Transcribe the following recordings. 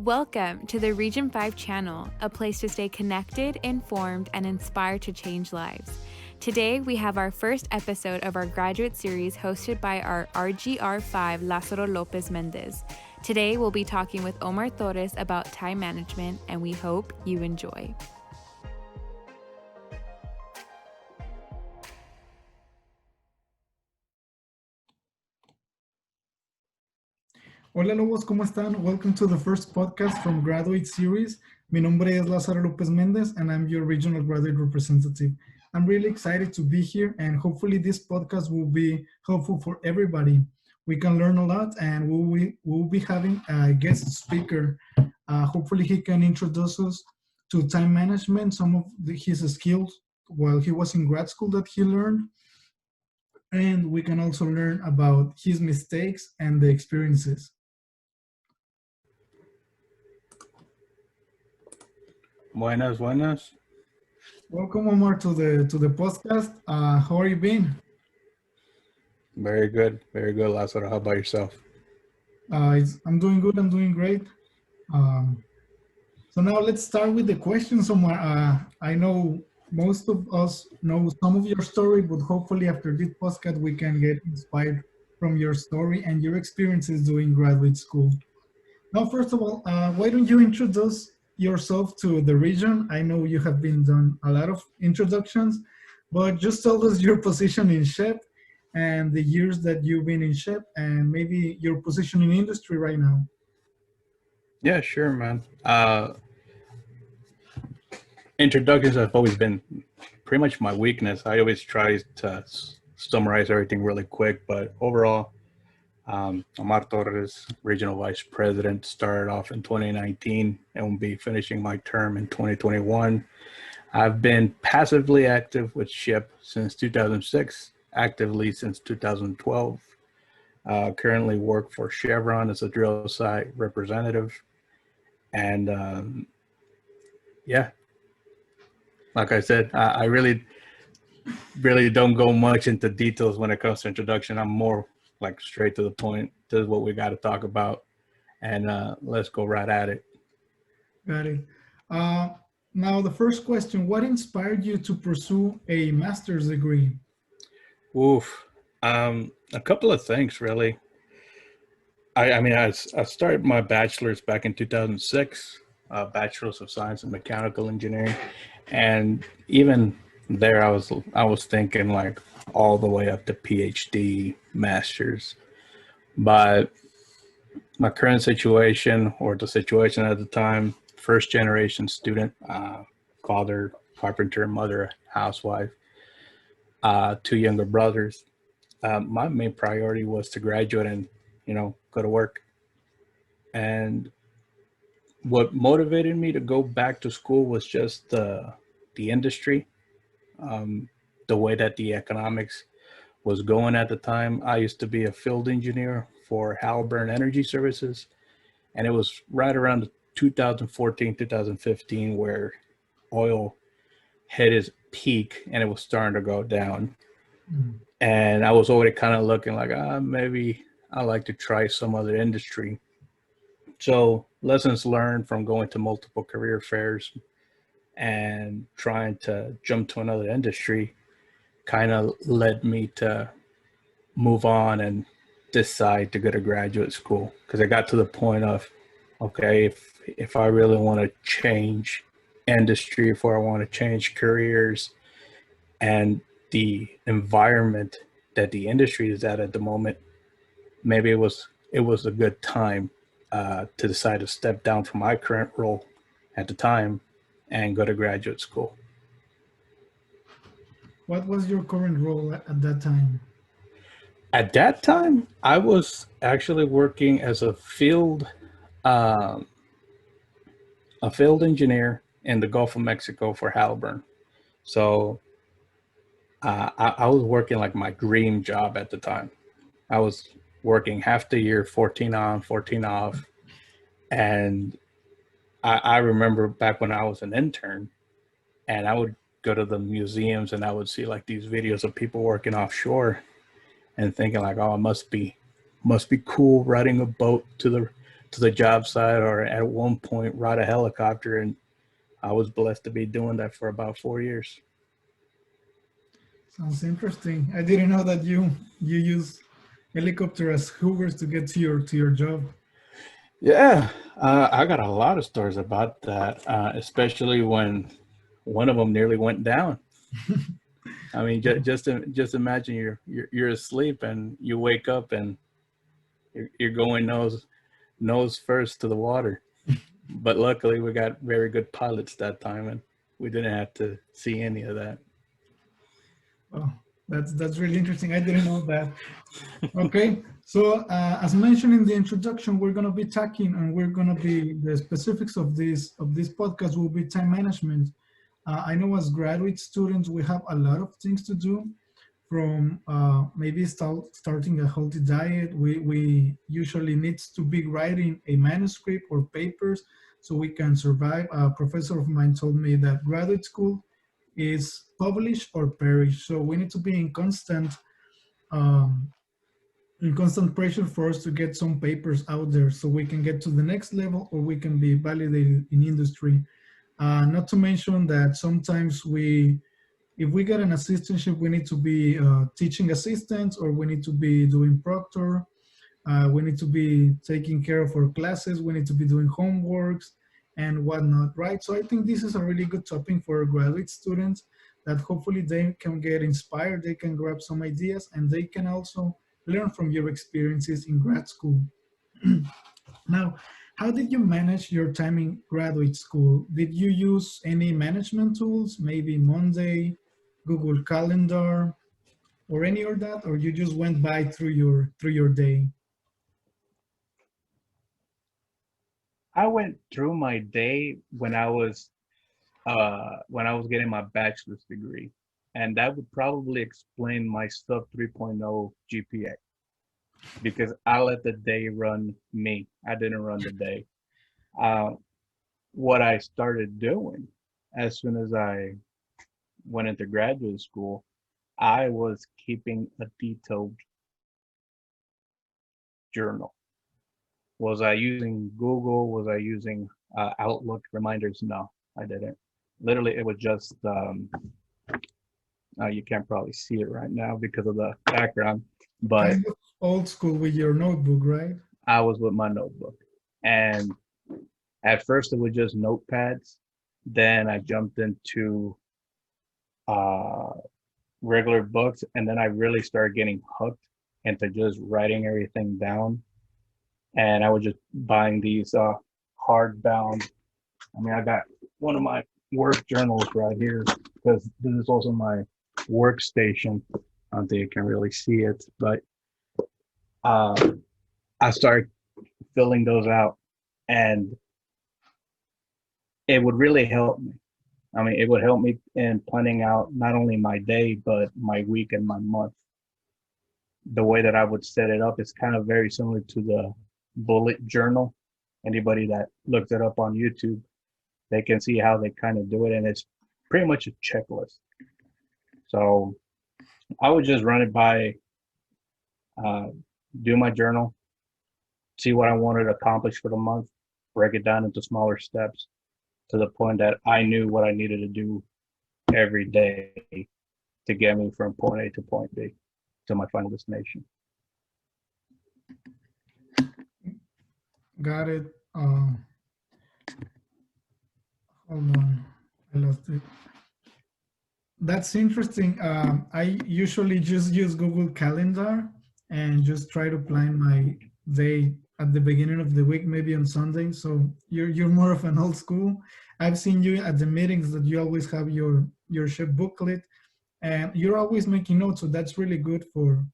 Welcome to the Region 5 channel, a place to stay connected, informed, and inspired to change lives. Today, we have our first episode of our graduate series hosted by our RGR5 Lázaro López Mendez. Today, we'll be talking with Omar Torres about time management, and we hope you enjoy. Hola Lobos, ¿cómo están? Welcome to the first podcast from Graduate Series. Mi nombre es Lázaro López Mendez and I'm your regional graduate representative. I'm really excited to be here and hopefully this podcast will be helpful for everybody. We can learn a lot and we'll be having a guest speaker. Hopefully he can introduce us to time management, some of his skills while he was in grad school that he learned. And we can also learn about his mistakes and the experiences. Buenas. Welcome, Omar, to the podcast. How are you been? Very good, Lázaro. How about yourself? I'm doing good. I'm doing great. So now let's start with the questions, Omar. I know most of us know some of your story, but hopefully after this podcast we can get inspired from your story and your experiences doing graduate school. Now, first of all, why don't you introduce yourself to the region? I know you have been done a lot of introductions, but just tell us your position in SHPE and the years that you've been in SHPE and maybe your position in industry right now. Yeah, sure, man. Introductions have always been pretty much my weakness. I always try to summarize everything really quick, but overall, Omar Torres, Regional Vice President, started off in 2019 and will be finishing my term in 2021. I've been passively active with SHPE since 2006, actively since 2012. Currently work for Chevron as a drill site representative. And yeah, like I said, I really don't go much into details when it comes to introduction. I'm more like straight to the point. This is what we got to talk about, and let's go right at it. Got it. Now, the first question, what inspired you to pursue a master's degree? A couple of things, really. I started my bachelor's back in 2006, Bachelor's of Science in Mechanical Engineering, and even there I was thinking like all the way up to PhD, master's. But my current situation, or the situation at the time, first generation student, father carpenter, mother housewife, two younger brothers. My main priority was to graduate and go to work. And what motivated me to go back to school was just the industry, the way that the economics was going at the time. I used to be a field engineer for Halliburton Energy Services, and it was right around 2014, 2015 where oil hit its peak and it was starting to go down. Mm-hmm. And I was already kind of looking like, maybe I like to try some other industry. So lessons learned from going to multiple career fairs and trying to jump to another industry kind of led me to move on and decide to go to graduate school, because I got to the point of, okay, if I really want to change industry, if I want to change careers and the environment that the industry is at the moment, maybe it was a good time to decide to step down from my current role at the time and go to graduate school. What was your current role at that time? At that time, I was actually working as a field engineer in the Gulf of Mexico for Halliburton. So I was working like my dream job at the time. I was working half the year, 14 on, 14 off. And I remember back when I was an intern, and I would go to the museums and I would see like these videos of people working offshore and thinking like, oh, it must be cool riding a boat to to the job site or at one point ride a helicopter. And I was blessed to be doing that for about 4 years. Sounds interesting. I didn't know that you use helicopter as hoovers to get to your job. Yeah, I got a lot of stories about that, especially when one of them nearly went down. I mean, just imagine you're asleep and you wake up and you're going nose first to the water. But luckily, we got very good pilots that time, and we didn't have to see any of that. Oh, that's really interesting. I didn't know that. Okay, so as mentioned in the introduction, we're going to be talking, and we're going to be the specifics of this podcast will be time management. I know as graduate students, we have a lot of things to do, from maybe starting a healthy diet. We usually need to be writing a manuscript or papers so we can survive. A professor of mine told me that graduate school is publish or perish. So we need to be um, in constant pressure for us to get some papers out there so we can get to the next level or we can be validated in industry. Not to mention that sometimes if we get an assistantship, we need to be teaching assistants, or we need to be doing proctor. We need to be taking care of our classes. We need to be doing homeworks and whatnot, right? So I think this is a really good topic for graduate students that hopefully they can get inspired, they can grab some ideas, and they can also learn from your experiences in grad school. Now, how did you manage your time in graduate school? Did you use any management tools, maybe Monday, Google Calendar, or any of that, or you just went by through your day? I went through my day when I was getting my bachelor's degree, and that would probably explain my sub 3.0 GPA because I let the day run me. I didn't run the day. Uh, what I started doing as soon as I went into graduate school, I was keeping a detailed journal. Was I using Google? Was I using Outlook reminders? No, I didn't. Literally, it was just, you can't probably see it right now because of the background, but Kind of old school with your notebook, right? I was with my notebook. And at first it was just notepads. Then I jumped into uh, regular books. And then I really started getting hooked into just writing everything down. And I was just buying these hardbound. I mean, I got one of my work journals right here because this is also my workstation. I don't think you can really see it, but I started filling those out, and it would really help me. I mean, it would help me in planning out not only my day, but my week and my month. The way that I would set it up is kind of very similar to the bullet journal. Anybody that looks it up on YouTube, they can see how they kind of do it, and it's pretty much a checklist. So I would just run it by, do my journal, see what I wanted to accomplish for the month, break it down into smaller steps to the point that I knew what I needed to do every day to get me from point A to point B to my final destination. Got it. Hold on, I lost it. That's interesting. I usually just use Google Calendar and just try to plan my day at the beginning of the week, maybe on Sunday. So you're more of an old school. I've seen you at the meetings that you always have your SHPE booklet, and you're always making notes. So that's really good for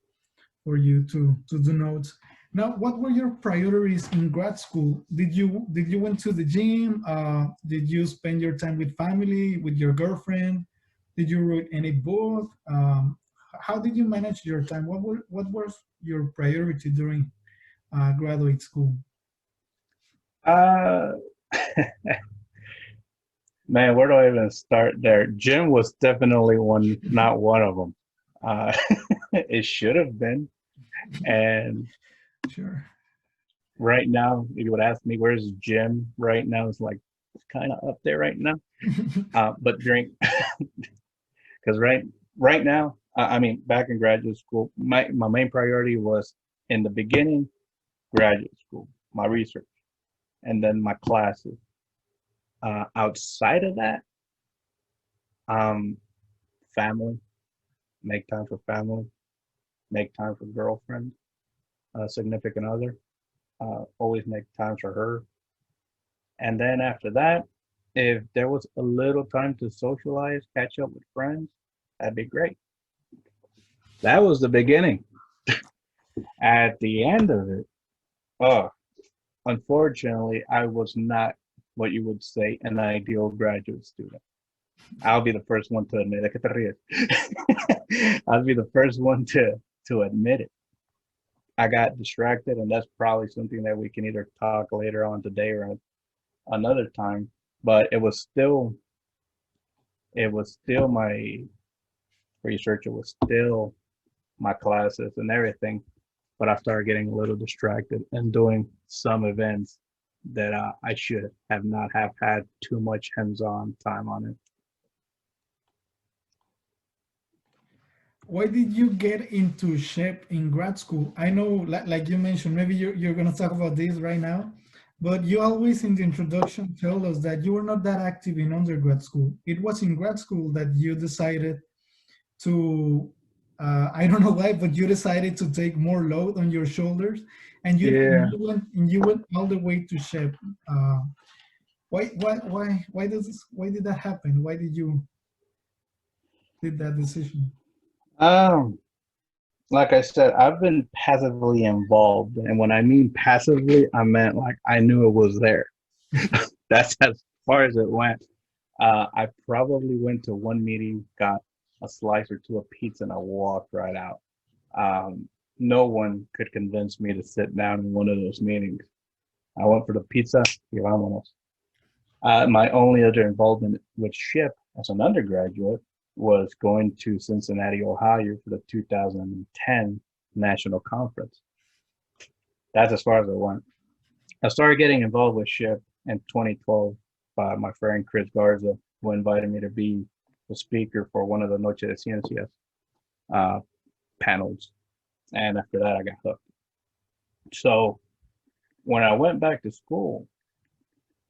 you to do notes. Now, what were your priorities in grad school? Did you went to the gym? Did you spend your time with family, with your girlfriend? Did you read any book? How did you manage your time? What was your priority during graduate school? Uh, Man, where do I even start there? Gym was definitely not one of them. Uh, it should have been. And Sure. right now, if you would ask me where's gym right now, it's like it's kind of up there right now. But during because right now, I mean, back in graduate school, my main priority was in the beginning graduate school, my research, and then my classes. Outside of that, um, family, make time for family, make time for girlfriend, significant other, always make time for her. And then after that, if there was a little time to socialize, catch up with friends, that'd be great. That was the beginning. At the end of it, oh, unfortunately, I was not what you would say an ideal graduate student. I'll be the first one to admit it. I'll be the first one to admit it. I got distracted, and that's probably something that we can either talk later on today or another time. But it was still my research. It was still my classes and everything. But I started getting a little distracted and doing some events that I should have not have had too much hands-on time on it. Why did you get into SHPE in grad school? I know, like you mentioned, maybe you're going to talk about this right now, but you always in the introduction tell us that you were not that active in undergrad school. It was in grad school that you decided to, I don't know why, but you decided to take more load on your shoulders, and Yeah. you went all the way to SHPE. Why did that happen? Why did you did that decision? Um, like I said, I've been passively involved, and when I mean passively, I meant like I knew it was there. That's as far as it went. I probably went to one meeting, got a slice or two of pizza, and I walked right out. No one could convince me to sit down in one of those meetings. I went for the pizza, y vámonos. My only other involvement with SHIP as an undergraduate was going to Cincinnati, Ohio for the 2010 National Conference. That's as far as I went. I started getting involved with SHIP in 2012 by my friend Chris Garza, who invited me to be the speaker for one of the Noche de Ciencias uh, panels. And after that, I got hooked. So when I went back to school,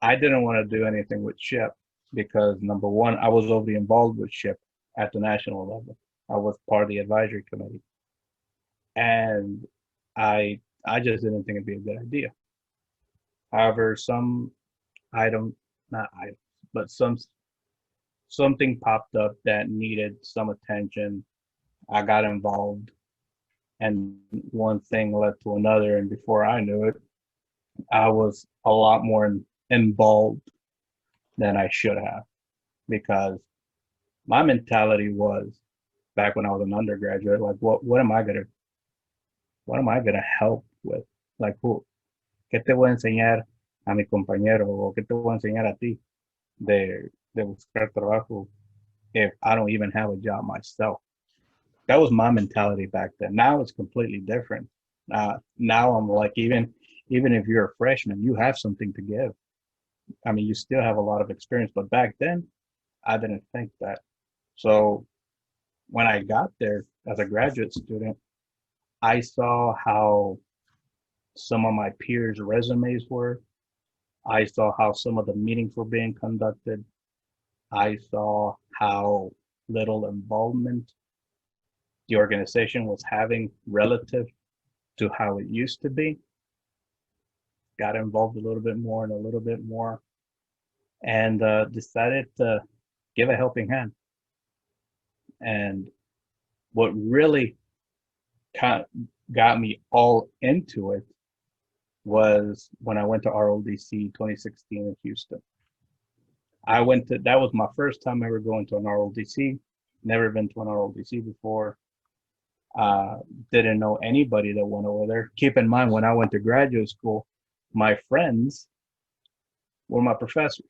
I didn't want to do anything with SHIP because number one, I was already involved with SHIP at the national level. I was part of the advisory committee, and I just didn't think it'd be a good idea. However, some item, not item, but something popped up that needed some attention. I got involved, and one thing led to another, and before I knew it, I was a lot more involved than I should have because my mentality was back when I was an undergraduate, like what am I gonna help with? Like who? ¿Qué te voy a enseñar a mi compañero o qué te voy a enseñar a ti de buscar trabajo if I don't even have a job myself? That was my mentality back then. Now it's completely different. Now I'm like even if you're a freshman, you have something to give. I mean, you still have a lot of experience, but back then I didn't think that. So when I got there as a graduate student, I saw how some of my peers' resumes were. I saw how some of the meetings were being conducted. I saw how little involvement the organization was having relative to how it used to be. Got involved a little bit more and a little bit more, and decided to give a helping hand. And what really kind of got me all into it was when I went to RODC 2016 in Houston. That was my first time ever going to an RODC. Never been to an RODC before. Didn't know anybody that went over there. Keep in mind, when I went to graduate school, my friends were my professors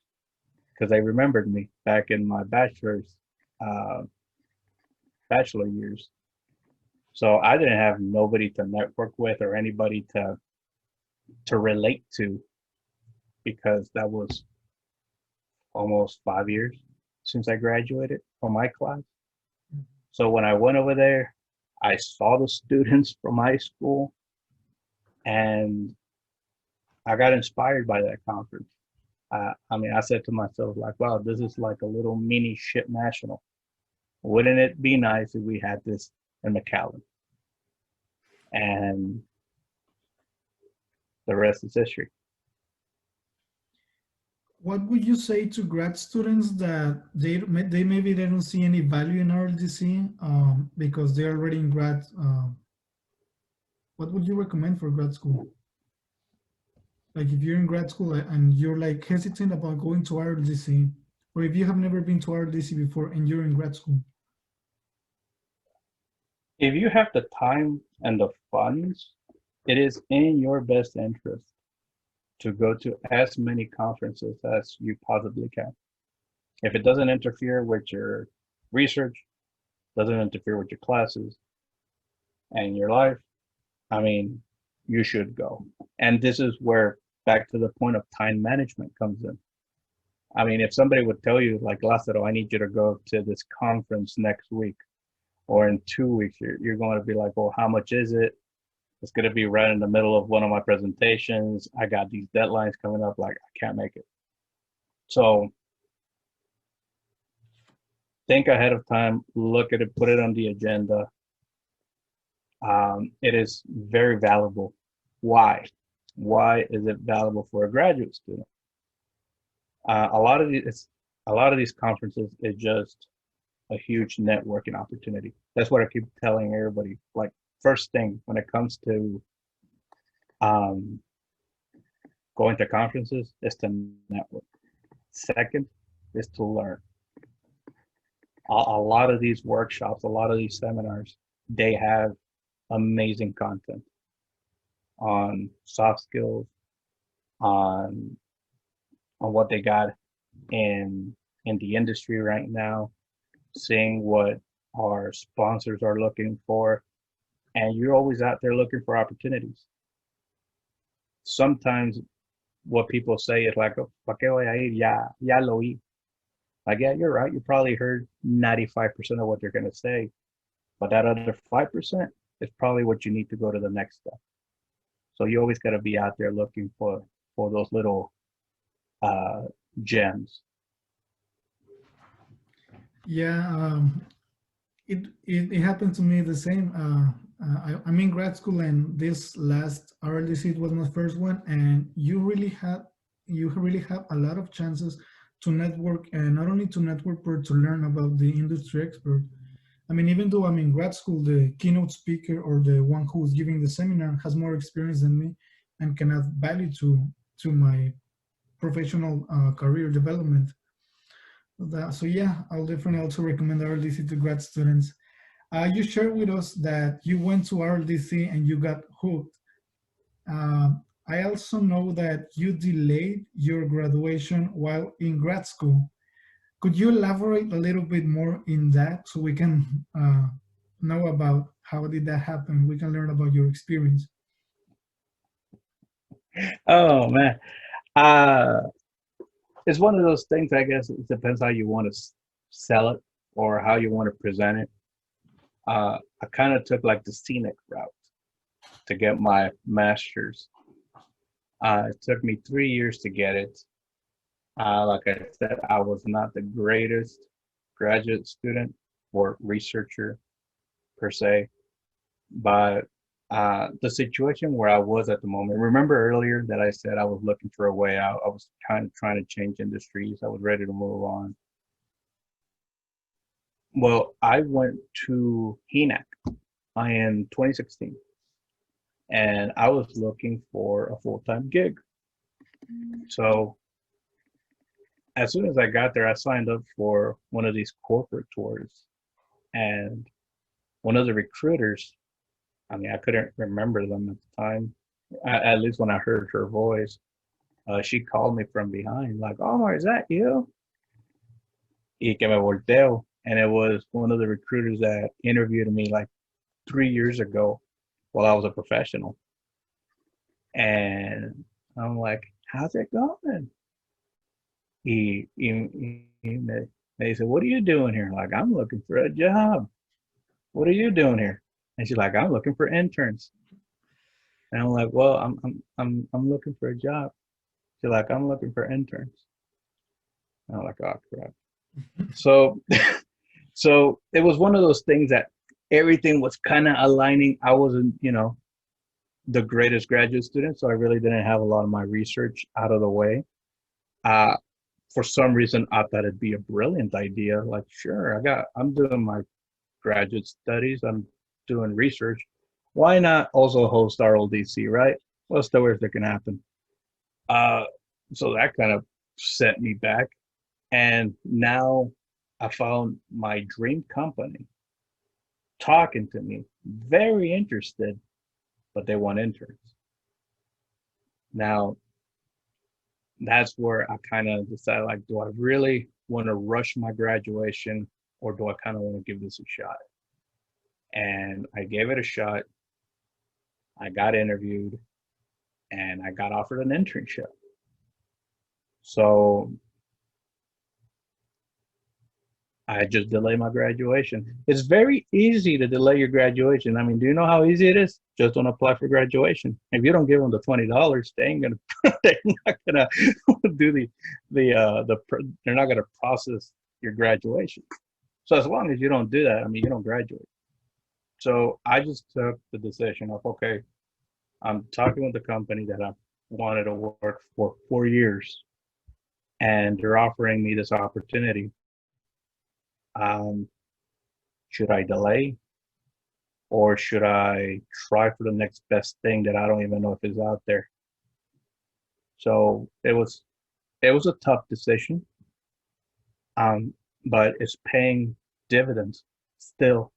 because they remembered me back in my bachelor years. So I didn't have nobody to network with or anybody to relate to, because that was almost 5 years since I graduated from my class. So when I went over there, I saw the students from high school, and I got inspired by that conference. I said to myself, like, wow, this is like a little mini ship national. Wouldn't it be nice if we had this in McAllen? And the rest is history. What would you say to grad students that they maybe they don't see any value in RLDC because they're already in grad? What would you recommend for grad school? Like if you're in grad school and you're like hesitant about going to RLDC, or if you have never been to RLDC before and you're in grad school. If you have the time and the funds, it is in your best interest to go to as many conferences as you possibly can. If it doesn't interfere with your research, doesn't interfere with your classes and your life, I mean, you should go. And this is where, back to the point of time management comes in. I mean, if somebody would tell you, like, Lázaro, I need you to go to this conference next week, or in 2 weeks, you're going to be like, well, how much is it? It's going to be right in the middle of one of my presentations. I got these deadlines coming up, like, I can't make it. So think ahead of time, look at it, put it on the agenda. It is very valuable. Why? Why is it valuable for a graduate student? A lot of these conferences is just a huge networking opportunity. That's what I keep telling everybody. Like, first thing when it comes to going to conferences is to network. Second is to learn. A lot of these workshops, a lot of these seminars, they have amazing content on soft skills, on what they got in the industry right now, seeing what our sponsors are looking for, and you're always out there looking for opportunities. Sometimes what people say is like, ¿pa qué voy a ir? Ya lo oí. Like, yeah, you're right. You probably heard 95% of what they're going to say, but that other 5% is probably what you need to go to the next step. So you always got to be out there looking for those little gems. Yeah, it happened to me the same. I'm in grad school, and this last RLDC was my first one, and you really have a lot of chances to network, and not only to network but to learn about the industry expert. I mean, even though I'm in grad school, the keynote speaker or the one who's giving the seminar has more experience than me and can add value to my professional career development. So yeah, I'll definitely also recommend RLDC to grad students. You shared with us that you went to RLDC and you got hooked. I also know that you delayed your graduation while in grad school. Could you elaborate a little bit more in that so we can know about how did that happen? We can learn about your experience. Oh man, it's one of those things. I guess it depends how you want to sell it or how you want to present it. I kind of took like the scenic route to get my master's. It took me 3 years to get it. Like I said, I was not the greatest graduate student or researcher per se, but the situation where I was at the moment, remember earlier that I said I was looking for a way out. I was kind of trying to change industries. I was ready to move on. Well, I went to HENAC in 2016, and I was looking for a full-time gig. So as soon as I got there, I signed up for one of these corporate tours, and one of the recruiters, I mean, I couldn't remember them at the time, at least when I heard her voice, she called me from behind, like, Omar, is that you? Y que me volteo, and it was one of the recruiters that interviewed me like 3 years ago while I was a professional. And I'm like, how's it going? They said, what are you doing here? Like, I'm looking for a job. What are you doing here? And she's like, I'm looking for interns. And I'm like, well, I'm looking for a job. She's like, I'm looking for interns. And I'm like, oh crap. So so it was one of those things that everything was kind of aligning. I wasn't, the greatest graduate student, so I really didn't have a lot of my research out of the way. Uh, for some reason, I thought it'd be a brilliant idea. Like, sure, I'm doing my graduate studies, I'm doing research. Why not also host RLDC, right? What's the worst that can happen? Uh, so that kind of set me back. And now I found my dream company talking to me, very interested, but they want interns. Now, that's where I kind of decided, like, do I really want to rush my graduation, or do I kind of want to give this a shot? And I gave it a shot. I got interviewed and I got offered an internship. So I just delayed my graduation. It's very easy to delay your graduation. I mean, do you know how easy it is? Just don't apply for graduation. If you don't give them the $20, they ain't gonna. They're not gonna do they're not gonna process your graduation. So as long as you don't do that, I mean, you don't graduate. So I just took the decision of, okay, I'm talking with the company that I wanted to work for 4 years, and they're offering me this opportunity. Should I delay, or should I try for the next best thing that I don't even know if is out there? So it was a tough decision, but it's paying dividends still.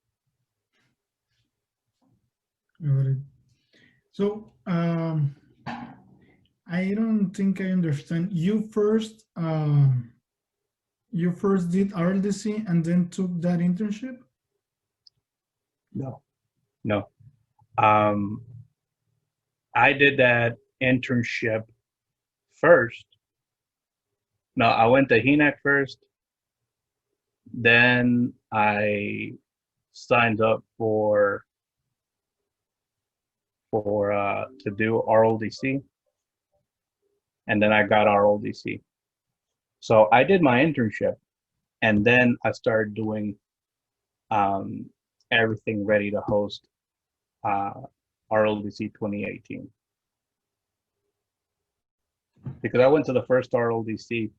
Got it. So I don't think I understand. You first did RLDC and then took that internship? No. I did that internship first. No, I went to HENAC first. Then I signed up for to do RLDC, and then I got RLDC. So I did my internship, and then I started doing everything ready to host RLDC 2018. Because I went to the first RLDC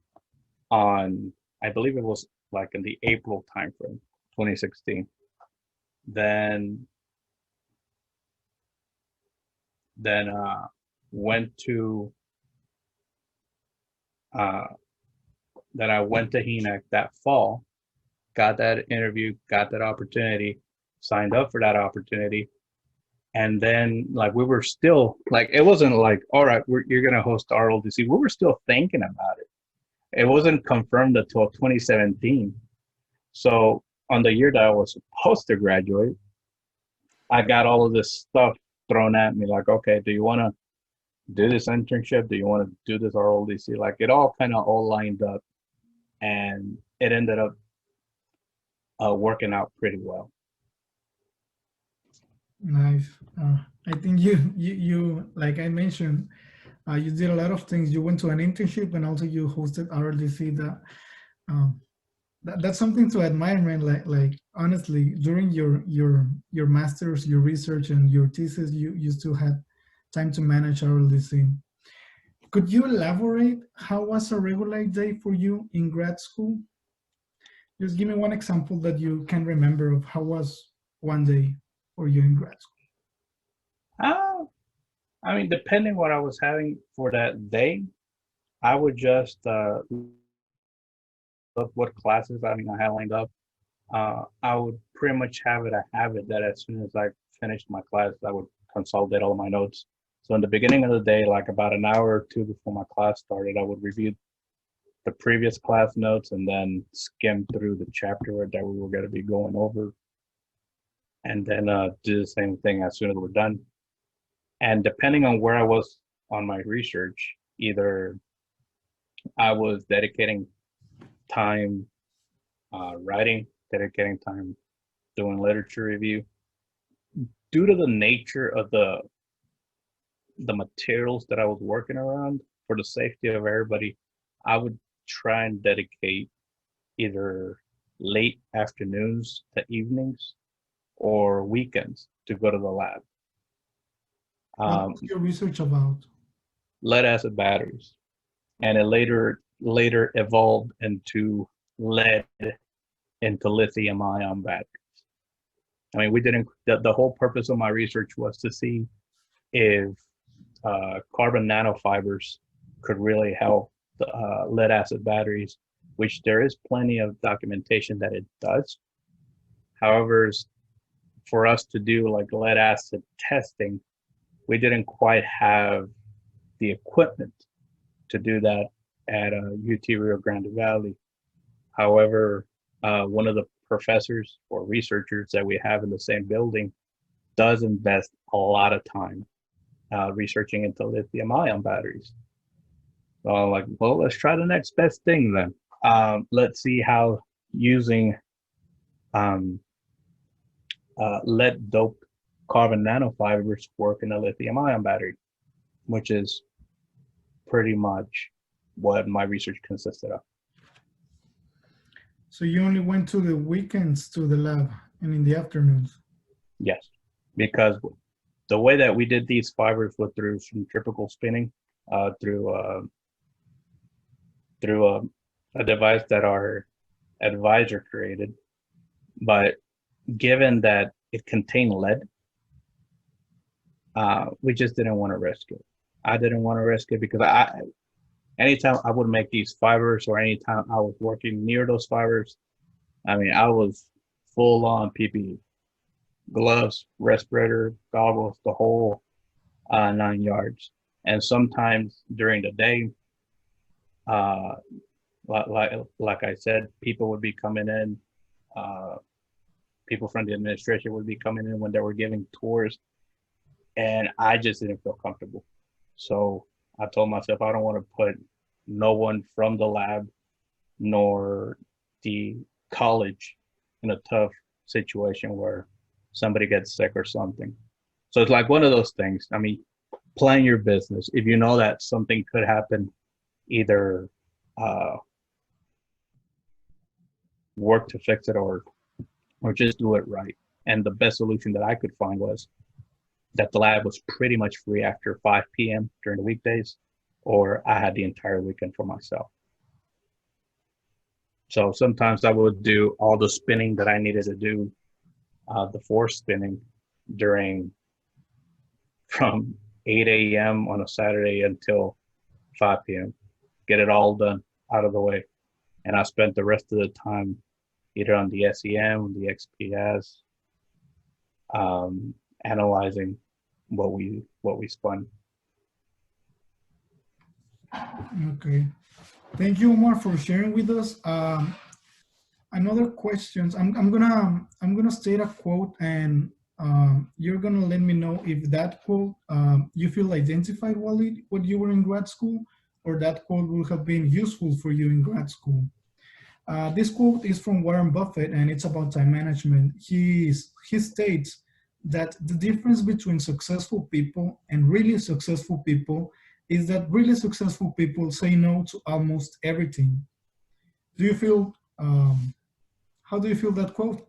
on, I believe it was like in the April timeframe, 2016. Then I went to HENAC that fall, got that interview, got that opportunity, signed up for that opportunity. And then, like, we were still, like, it wasn't like, all right, you're going to host RLDC. We were still thinking about it. It wasn't confirmed until 2017. So on the year that I was supposed to graduate, I got all of this stuff thrown at me, like, okay, do you want to do this internship? Do you want to do this RLDC? Like, it all kind of all lined up, and it ended up working out pretty well. Nice. I think you like I mentioned, you did a lot of things. You went to an internship and also you hosted RLDC. That's something to admire, man. Like honestly, during your masters, your research, and your thesis, you still had time to manage RLDC. Could you elaborate how was a regular day for you in grad school? Just give me one example that you can remember of how was one day for you in grad school. I mean, depending what I was having for that day, I would just look what classes I had lined up. I would pretty much have a habit that as soon as I finished my class, I would consolidate all my notes. So in the beginning of the day, like about an hour or two before my class started, I would review the previous class notes and then skim through the chapter that we were going to be going over, and then do the same thing as soon as we're done. And depending on where I was on my research. Either I was dedicating time writing, dedicating time doing literature review. Due to the nature of the materials that I was working around, for the safety of everybody, I would try and dedicate either late afternoons to evenings or weekends to go to the lab. What was your research about? Lead acid batteries, and it later evolved into lead into lithium ion batteries. I mean, we didn't. The whole purpose of my research was to see if carbon nanofibers could really help the lead acid batteries, which there is plenty of documentation that it does. However, for us to do like lead acid testing, we didn't quite have the equipment to do that at UT Rio Grande Valley. However, one of the professors or researchers that we have in the same building does invest a lot of time researching into lithium ion batteries. So I'm like, well, let's try the next best thing then. Let's see how using lead doped carbon nanofibers work in a lithium ion battery, which is pretty much what my research consisted of. So you only went to the weekends to the lab and in the afternoons? Yes, because the way that we did these fibers was through centrifugal spinning, through a device that our advisor created. But given that it contained lead, we just didn't want to risk it. I didn't want to risk it because anytime I would make these fibers or anytime I was working near those fibers, I mean, I was full on PPE, gloves, respirator, goggles, the whole 9 yards. And sometimes during the day, like I said, people would be coming in, people from the administration would be coming in when they were giving tours, and I just didn't feel comfortable. So I told myself, I don't want to put no one from the lab nor the college in a tough situation where somebody gets sick or something. So it's like one of those things. I mean, plan your business. If you know that something could happen, either work to fix it or just do it right. And the best solution that I could find was that the lab was pretty much free after 5 p.m. during the weekdays, or I had the entire weekend for myself. So sometimes I would do all the spinning that I needed to do, the force spinning from 8 a.m. on a Saturday until 5 p.m. Get it all done out of the way. And I spent the rest of the time either on the SEM, the XPS, analyzing what we spun. Okay, thank you, Omar, for sharing with us. Another questions. I'm gonna state a quote, and you're gonna let me know if that quote you feel identified while you were in grad school, or that quote would have been useful for you in grad school. This quote is from Warren Buffett, and it's about time management. He states that the difference between successful people and really successful people is that really successful people say no to almost everything. Do you feel, how do you feel that quote?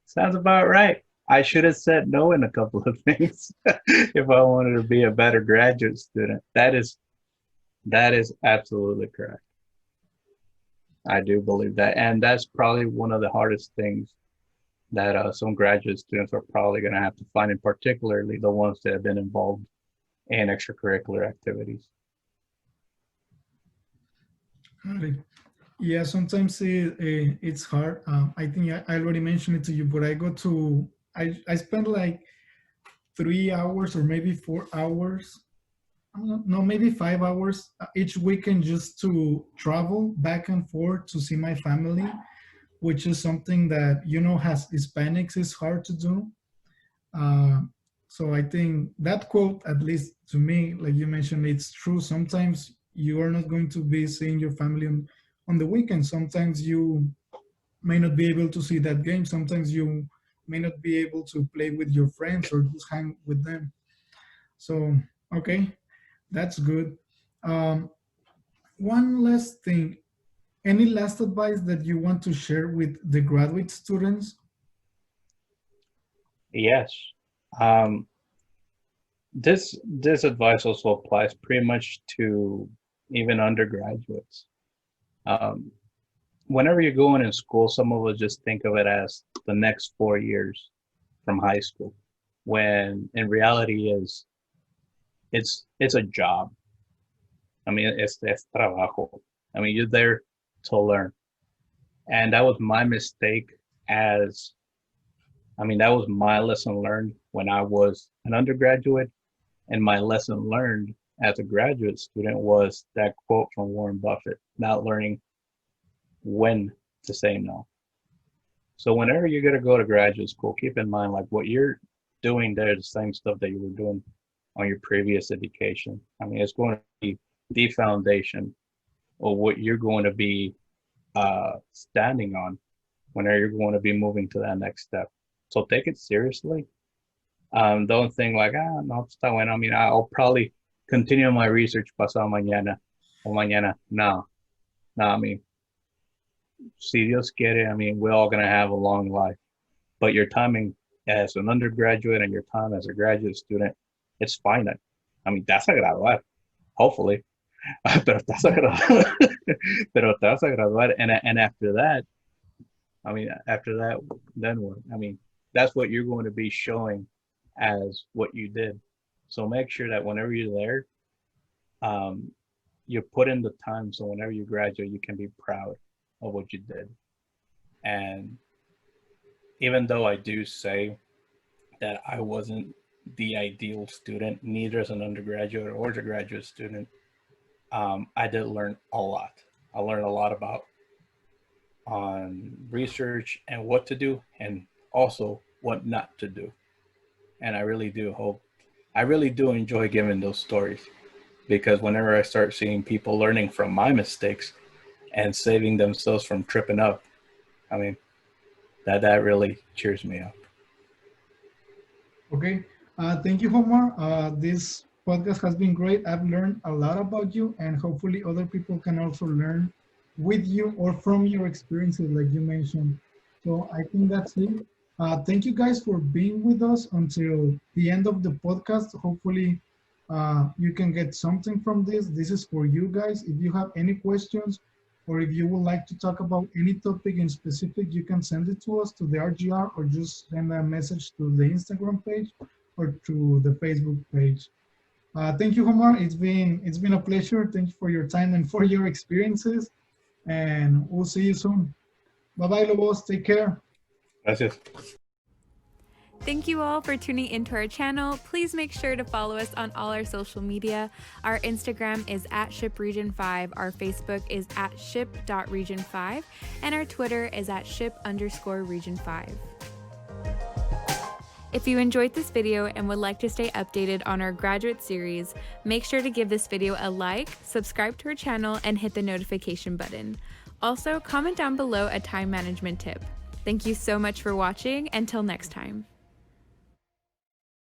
Sounds about right. I should have said no in a couple of things if I wanted to be a better graduate student. That is absolutely correct. I do believe that. And that's probably one of the hardest things that some graduate students are probably going to have to find, and particularly the ones that have been involved in extracurricular activities. Yeah, sometimes it's hard. I think I already mentioned it to you, but I spend like 3 hours or maybe 4 hours, no, maybe 5 hours each weekend just to travel back and forth to see my family, which is something that, as Hispanics is hard to do. Uh, so I think that quote, at least to me, like you mentioned, it's true. Sometimes you are not going to be seeing your family on the weekend. Sometimes you may not be able to see that game. Sometimes you may not be able to play with your friends or just hang with them. So, okay, that's good. Um, one last thing. Any last advice that you want to share with the graduate students? Yes. Um, this advice also applies pretty much to even undergraduates. Um, Whenever you're going in school, some of us just think of it as the next 4 years from high school, when in reality is it's a job. I mean, it's trabajo. I mean, you're there to learn, and that was my mistake. As I mean, that was my lesson learned when I was an undergraduate, and my lesson learned as a graduate student was that quote from Warren Buffett: "Not learning when to say no." So whenever you're going to go to graduate school, keep in mind like what you're doing there is the same stuff that you were doing on your previous education. I mean, it's going to be the foundation of what you're going to be standing on whenever you're going to be moving to that next step. So take it seriously. Don't think like, no, está bueno. I mean, I'll probably continue my research pasado mañana o mañana. No, no, I mean, si Dios quiere, I mean, we're all going to have a long life. But your timing as an undergraduate and your time as a graduate student, it's finite. I mean, that's a graduar, hopefully. Pero estás a graduar. Pero te vas a graduar. And after that, I mean, after that, then what? I mean, that's what you're going to be showing as what you did. So make sure that whenever you're there, um, you put in the time so whenever you graduate, you can be proud of what you did. And even though I do say that I wasn't the ideal student, neither as an undergraduate or as a graduate student, I did learn a lot. I learned a lot about on research and what to do, and also what not to do. And I really do enjoy giving those stories, because whenever I start seeing people learning from my mistakes and saving themselves from tripping up, I mean, that really cheers me up. Okay. Thank you, Omar. This podcast has been great. I've learned a lot about you, and hopefully, other people can also learn with you or from your experiences, like you mentioned. So, I think that's it. Thank you guys for being with us until the end of the podcast. Hopefully, you can get something from this. This is for you guys. If you have any questions, or if you would like to talk about any topic in specific, you can send it to us to the RGR, or just send a message to the Instagram page or to the Facebook page. Thank you, Omar. It's been a pleasure. Thank you for your time and for your experiences. And we'll see you soon. Bye bye, Lobos. Take care. Gracias. Thank you all for tuning into our channel. Please make sure to follow us on all our social media. Our Instagram is at SHPRegion5, our Facebook is at ship.region5, and our Twitter is at ship_region5. If you enjoyed this video and would like to stay updated on our graduate series, make sure to give this video a like, subscribe to our channel, and hit the notification button. Also, comment down below a time management tip. Thank you so much for watching. Until next time.